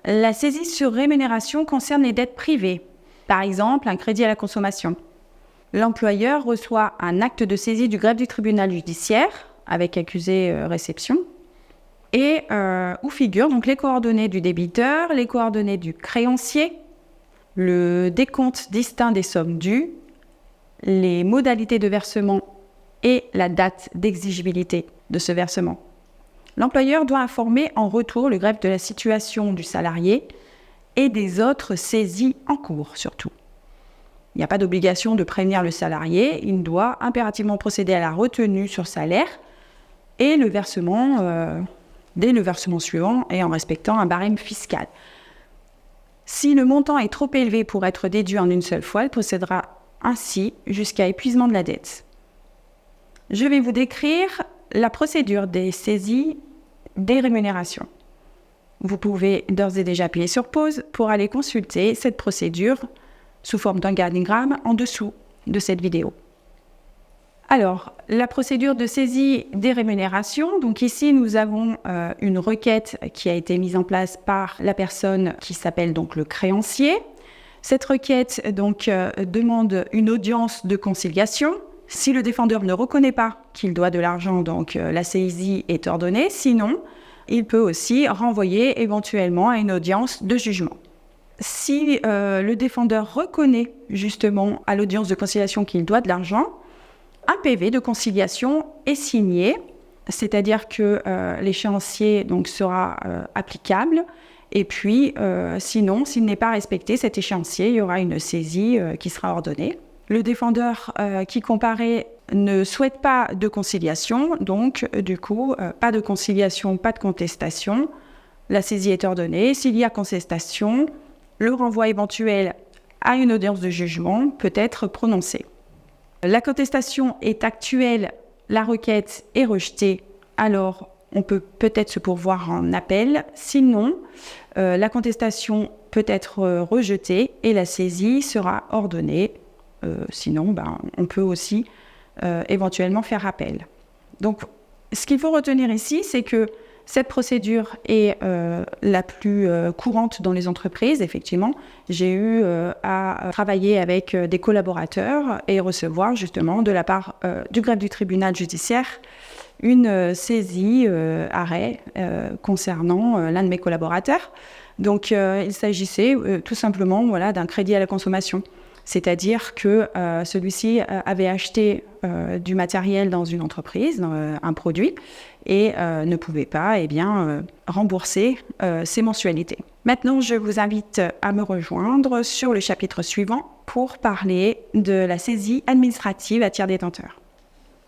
La saisie sur rémunération concerne les dettes privées, par exemple un crédit à la consommation. L'employeur reçoit un acte de saisie du greffe du tribunal judiciaire avec accusé réception et où figurent donc les coordonnées du débiteur, les coordonnées du créancier, le décompte distinct des sommes dues, les modalités de versement et la date d'exigibilité de ce versement. L'employeur doit informer en retour le greffe de la situation du salarié et des autres saisies en cours surtout. Il n'y a pas d'obligation de prévenir le salarié, il doit impérativement procéder à la retenue sur salaire et le versement dès le versement suivant et en respectant un barème fiscal. Si le montant est trop élevé pour être déduit en une seule fois, il procédera ainsi jusqu'à épuisement de la dette. Je vais vous décrire la procédure des saisies des rémunérations. Vous pouvez d'ores et déjà appuyer sur pause pour aller consulter cette procédure sous forme d'organigramme en dessous de cette vidéo. Alors, la procédure de saisie des rémunérations. Donc ici, nous avons une requête qui a été mise en place par la personne qui s'appelle donc le créancier. Cette requête donc demande une audience de conciliation. Si le défendeur ne reconnaît pas qu'il doit de l'argent, donc la saisie est ordonnée. Sinon, il peut aussi renvoyer éventuellement à une audience de jugement. Si le défendeur reconnaît justement à l'audience de conciliation qu'il doit de l'argent, un PV de conciliation est signé, c'est-à-dire que l'échéancier donc, sera applicable. Et puis, sinon, s'il n'est pas respecté cet échéancier, il y aura une saisie qui sera ordonnée. Le défendeur qui comparaît ne souhaite pas de conciliation, donc du coup, pas de conciliation, pas de contestation. La saisie est ordonnée. S'il y a contestation, le renvoi éventuel à une audience de jugement peut être prononcé. La contestation est actuelle, la requête est rejetée, alors on peut peut-être se pourvoir en appel. Sinon, la contestation peut être rejetée et la saisie sera ordonnée. Sinon, on peut aussi éventuellement faire appel. Donc, ce qu'il faut retenir ici, c'est que cette procédure est la plus courante dans les entreprises. Effectivement, j'ai eu à travailler avec des collaborateurs et recevoir justement de la part du greffe du tribunal judiciaire une saisie arrêt concernant l'un de mes collaborateurs. Donc, il s'agissait tout simplement d'un crédit à la consommation. C'est-à-dire que celui-ci avait acheté du matériel dans une entreprise, un produit, et ne pouvait pas rembourser ses mensualités. Maintenant, je vous invite à me rejoindre sur le chapitre suivant pour parler de la saisie administrative à tiers détenteur.